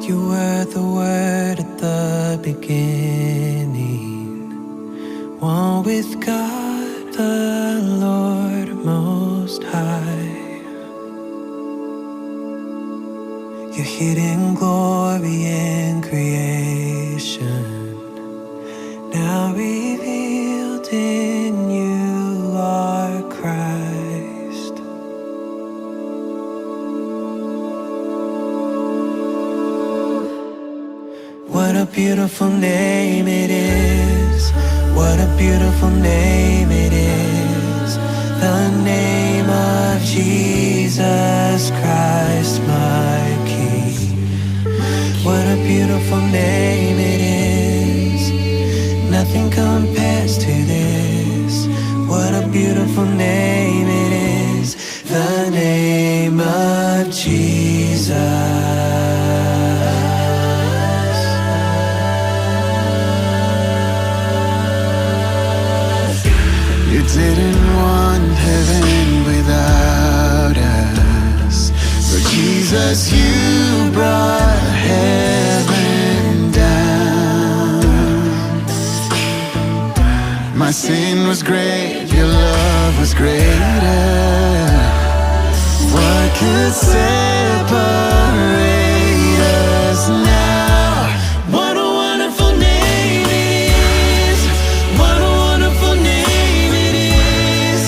You were the Word at the beginning, one with God, the Lord Most High. Your hidden glory in creation, now revealed in you are Christ. What a beautiful name it is. What a beautiful name it is. The name of Jesus Christ, my King. What a beautiful name it is. Nothing compares to this. What a beautiful name it is. The name of Jesus. You didn't want heaven without us. For Jesus, you brought heaven down. My sin was great, your love was greater. What could separate us now? What a wonderful name it is. What a wonderful name it is.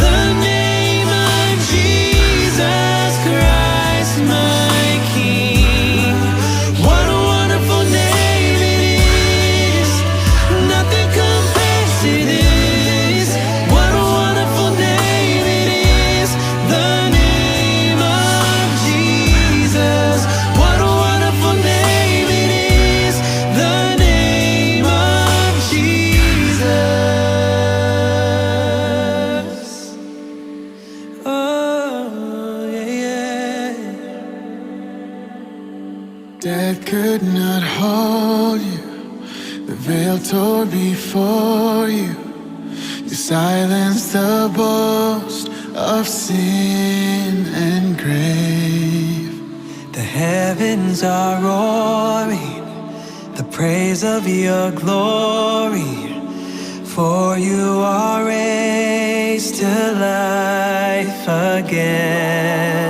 The name of Jesus Christ, my King. What a wonderful name it is. Nothing compares to this. What a wonderful name it is. The name of Jesus. What a wonderful name it is. The name of Jesus. Oh, yeah, yeah. Death could not hold you. The veil tore before you. You silenced the boast of sin and grave. The heavens are roaring the praise of your glory, for you are raised to life again.